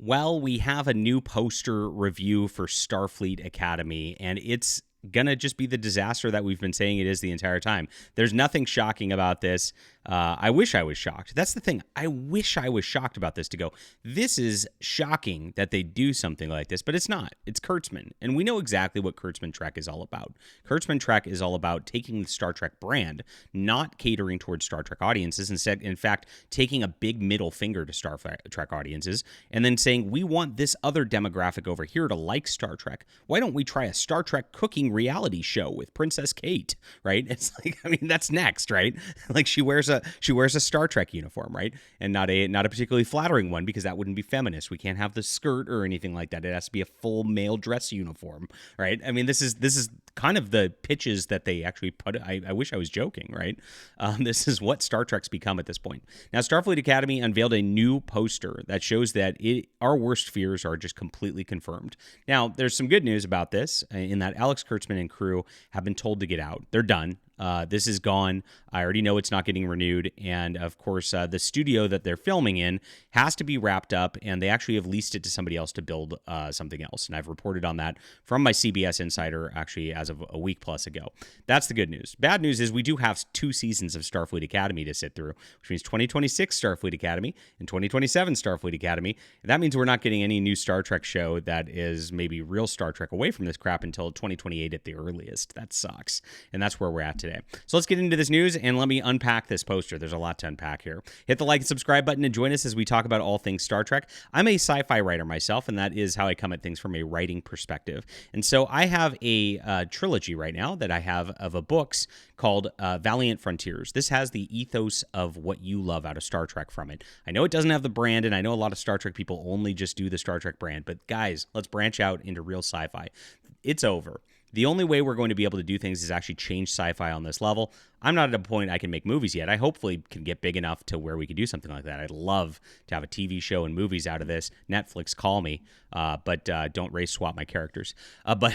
Well, we have a new poster review for Starfleet Academy, and it's gonna just be the disaster that we've been saying it is the entire time. There's nothing shocking about this. I wish I was shocked. That's the thing. I wish I was shocked about this to go, this is shocking that they do something like this, but it's not. It's Kurtzman. And we know exactly what Kurtzman Trek is all about. Kurtzman Trek is all about taking the Star Trek brand, not catering towards Star Trek audiences. Instead, in fact, taking a big middle finger to Star Trek audiences and then saying, we want this other demographic over here to like Star Trek. Why don't we try a Star Trek cooking reality show with Princess Kate, right? It's like, I mean, that's next, right? Like she wears a Star Trek uniform, right? And not a particularly flattering one, because that wouldn't be feminist. We can't have the skirt or anything like that. It has to be a full male dress uniform, right? I mean, this is kind of the pitches that they actually put. I wish I was joking, right? This is what Star Trek's become at this point. Now, Starfleet Academy unveiled a new poster that shows that our worst fears are just completely confirmed. Now, there's some good news about this in that Alex Kurtzman and crew have been told to get out. They're done. This is gone. I already know it's not getting renewed. And of course, the studio that they're filming in has to be wrapped up, and they actually have leased it to somebody else to build something else. And I've reported on that from my CBS Insider actually as of a week plus ago. That's the good news. Bad news is we do have 2 seasons of Starfleet Academy to sit through, which means 2026 Starfleet Academy and 2027 Starfleet Academy. And that means we're not getting any new Star Trek show that is maybe real Star Trek away from this crap until 2028 at the earliest. That sucks. And that's where we're at today. So let's get into this news and let me unpack this poster. There's a lot to unpack here. Hit the like and subscribe button and join us as we talk about all things Star Trek. I'm a sci-fi writer myself, and that is how I come at things from a writing perspective. And so I have a trilogy right now that I have of books called Valiant Frontiers. This has the ethos of what you love out of Star Trek from it. I know it doesn't have the brand, and I know a lot of Star Trek people only just do the Star Trek brand, but guys, let's branch out into real sci-fi. It's over. The only way we're going to be able to do things is actually change sci-fi on this level. I'm not at a point I can make movies yet. I hopefully can get big enough to where we could do something like that. I'd love to have a TV show and movies out of this. Netflix, call me, but don't race swap my characters. But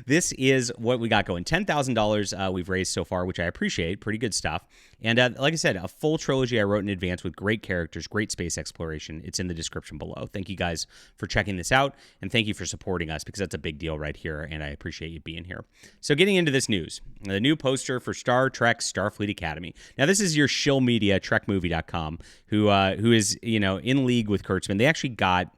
this is what we got going. $10,000 we've raised so far, which I appreciate. Pretty good stuff. And like I said, a full trilogy I wrote in advance with great characters, great space exploration. It's in the description below. Thank you guys for checking this out, and thank you for supporting us, because that's a big deal right here, and I appreciate you being here. So getting into this news, the new poster for Star Trek Starfleet Academy. Now, this is your shill media, trekmovie.com, who is, in league with Kurtzman. They actually got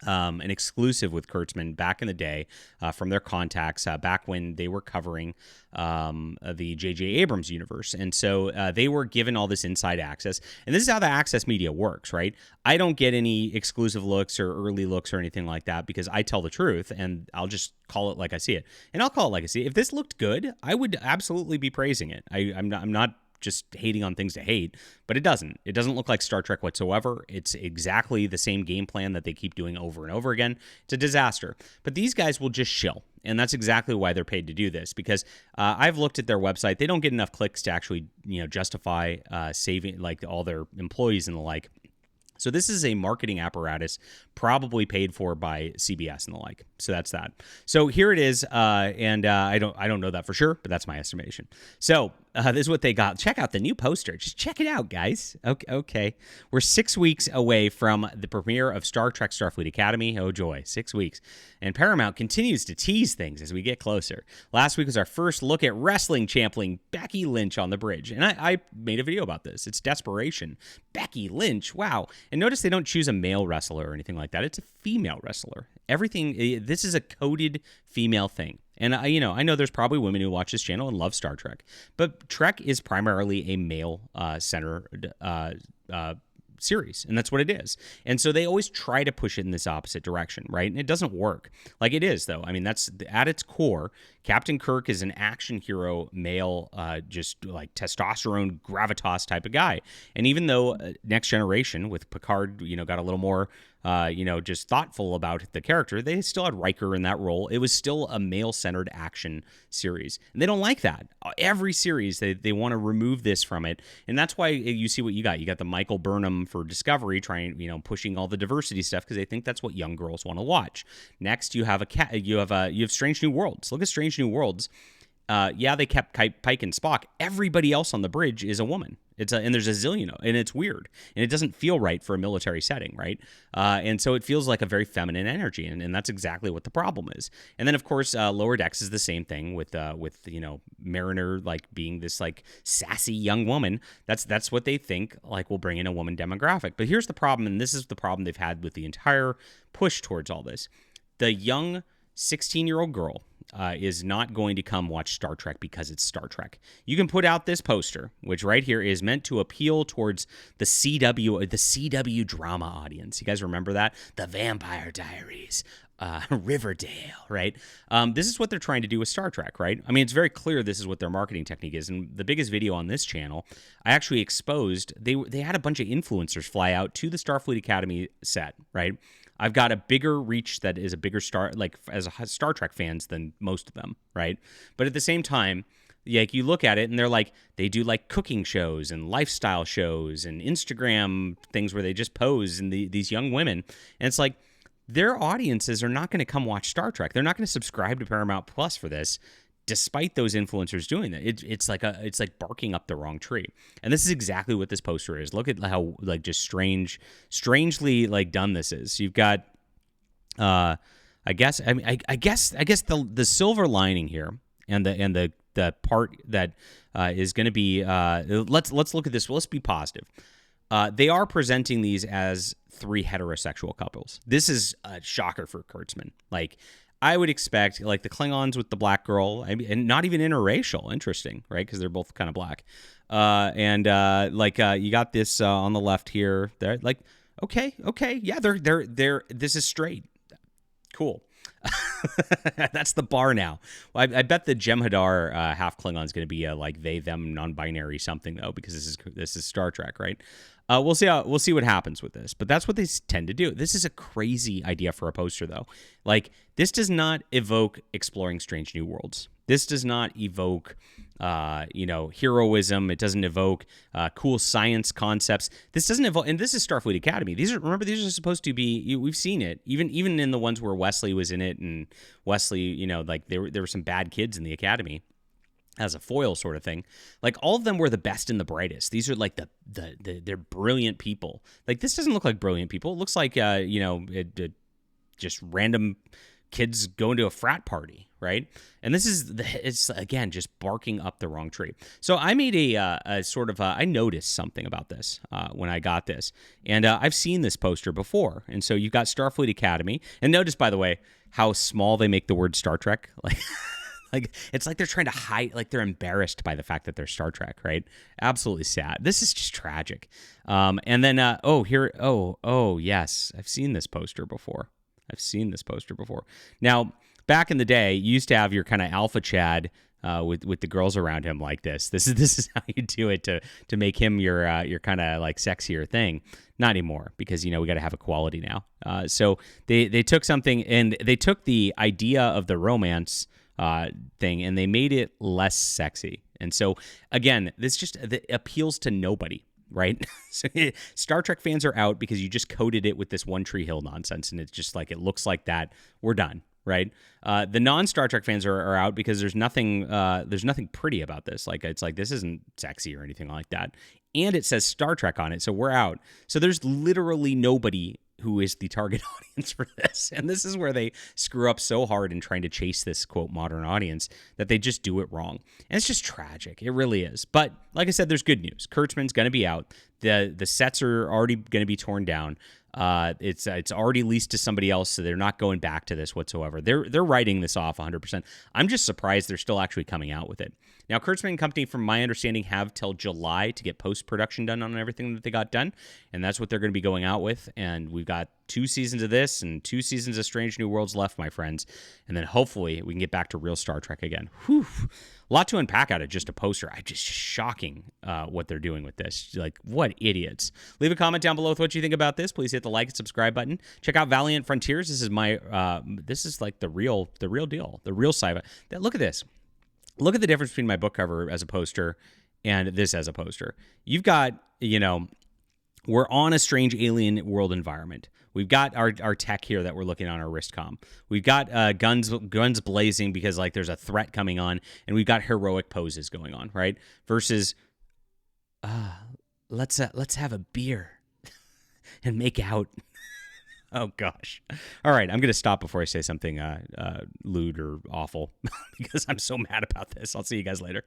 an exclusive with Kurtzman back in the day from their contacts back when they were covering the J.J. Abrams universe. And so they were given all this inside access. And this is how the access media works, right? I don't get any exclusive looks or early looks or anything like that, because I tell the truth and I'll just call it like I see it. And I'll call it like I see it. If this looked good, I would absolutely be praising it. I'm not just hating on things to hate, but it doesn't look like Star Trek whatsoever. It's exactly the same game plan that they keep doing over and over again. It's a disaster. But these guys will just shill, and that's exactly why they're paid to do this, because I've looked at their website. They don't get enough clicks to actually justify saving like all their employees and the like. So this is a marketing apparatus probably paid for by CBS and the like. So that's that. So here it is, and I don't know that for sure, but that's my estimation. So this is what they got. Check out the new poster. Just check it out, guys. Okay. We're 6 weeks away from the premiere of Star Trek Starfleet Academy. Oh, joy. 6 weeks. And Paramount continues to tease things as we get closer. Last week was our first look at wrestling champion Becky Lynch on the bridge. And I made a video about this. It's desperation. Becky Lynch. Wow. And notice they don't choose a male wrestler or anything like that. It's a female wrestler. Everything, this is a coded female thing. And I know there's probably women who watch this channel and love Star Trek, but Trek is primarily a male centered series, and that's what it is. And so they always try to push it in this opposite direction, right? And it doesn't work like it is, though. I mean, that's at its core. Captain Kirk is an action hero, male, just like testosterone, gravitas type of guy. And even though Next Generation with Picard, got a little more, just thoughtful about the character, they still had Riker in that role. It was still a male-centered action series. And they don't like that. Every series, they want to remove this from it. And that's why you see what you got. You got the Michael Burnham for Discovery trying, pushing all the diversity stuff because they think that's what young girls want to watch. Next, you have you have Strange New Worlds. Look at Strange New Worlds. They kept Pike and Spock. Everybody else on the bridge is a woman. And there's a zillion, and it's weird, and it doesn't feel right for a military setting, right? And so it feels like a very feminine energy, and that's exactly what the problem is. And then of course, Lower Decks is the same thing with Mariner like being this like sassy young woman. That's what they think like will bring in a woman demographic. But here's the problem, and this is the problem they've had with the entire push towards all this: the young 16-year-old girl is not going to come watch Star Trek because it's Star Trek. You can put out this poster, which right here is meant to appeal towards the CW drama audience. You guys remember that? The Vampire Diaries, Riverdale, right? This is what they're trying to do with Star Trek, right? I mean, it's very clear this is what their marketing technique is. And the biggest video on this channel, I actually exposed, they had a bunch of influencers fly out to the Starfleet Academy set, right? I've got a bigger reach that is a bigger as a Star Trek fans than most of them, right? But at the same time, like you look at it and they're like, they do like cooking shows and lifestyle shows and Instagram things where they just pose and these young women. And it's like, their audiences are not going to come watch Star Trek. They're not going to subscribe to Paramount Plus for this, despite those influencers doing that. It's like barking up the wrong tree. And this is exactly what this poster is. Look at how like just strangely like done this is. You've got, I guess the silver lining here and the part that is going to be, let's look at this. Let's be positive. They are presenting these as 3 heterosexual couples. This is a shocker for Kurtzman. Like, I would expect, like, the Klingons with the black girl, and not even interracial. Interesting, right? Because they're both kind of black. You got this on the left here. They're like, okay, yeah, they're. This is straight. Cool. That's the bar now. Well, I bet the Jem'Hadar half Klingon is going to be like they them non-binary something though, because this is Star Trek, right? We'll see what happens with this, but that's what they tend to do. This is a crazy idea for a poster though. Like, this does not evoke exploring strange new worlds. This does not evoke heroism. It doesn't evoke cool science concepts. This doesn't evoke, and this is Starfleet Academy. These are supposed to be. We've seen it even in the ones where Wesley was in it, and Wesley, like there were some bad kids in the Academy as a foil sort of thing. Like, all of them were the best and the brightest. These are like they're brilliant people. Like, this doesn't look like brilliant people. It looks like just random kids going to a frat party, right? And it's again just barking up the wrong tree. So I made I noticed something about this when I got this, and I've seen this poster before. And so you've got Starfleet Academy, and notice, by the way, how small they make the word Star Trek. Like it's like they're trying to hide, like they're embarrassed by the fact that they're Star Trek, right? Absolutely sad. This is just tragic. And then yes, I've seen this poster before. Now, back in the day, you used to have your kind of alpha Chad with the girls around him like this. This is how you do it to make him your kind of like sexier thing. Not anymore, because we got to have equality now. So they took something, and they took the idea of the romance thing, and they made it less sexy. And so again, this just appeals to nobody. Right? So Star Trek fans are out because you just coded it with this One Tree Hill nonsense, and it's just like, it looks like that. We're done, right? The non-Star Trek fans are out because there's nothing pretty about this. Like, it's like, this isn't sexy or anything like that. And it says Star Trek on it, so we're out. So there's literally nobody who is the target audience for this. And this is where they screw up so hard in trying to chase this, quote, modern audience, that they just do it wrong. And it's just tragic. It really is. But like I said, there's good news. Kurtzman's going to be out. The sets are already going to be torn down. It's already leased to somebody else, so they're not going back to this whatsoever. They're writing this off 100%. I'm just surprised they're still actually coming out with it. Now, Kurtzman and company, from my understanding, have till July to get post-production done on everything that they got done, and that's what they're going to be going out with. And we've got 2 seasons of this and 2 seasons of Strange New Worlds left, my friends. And then hopefully we can get back to real Star Trek again. Whew. A lot to unpack out of just a poster. Just shocking what they're doing with this. Like, what idiots. Leave a comment down below with what you think about this. Please hit the like and subscribe button. Check out Valiant Frontiers. This is this is like the real deal, the real sci-fi. Look at this. Look at the difference between my book cover as a poster and this as a poster. You've got, we're on a strange alien world environment. We've got our tech here that we're looking on our wristcom. We've got guns blazing because like there's a threat coming on, and we've got heroic poses going on, right? Versus let's have a beer and make out. Oh gosh. All right, I'm gonna stop before I say something lewd or awful because I'm so mad about this. I'll see you guys later.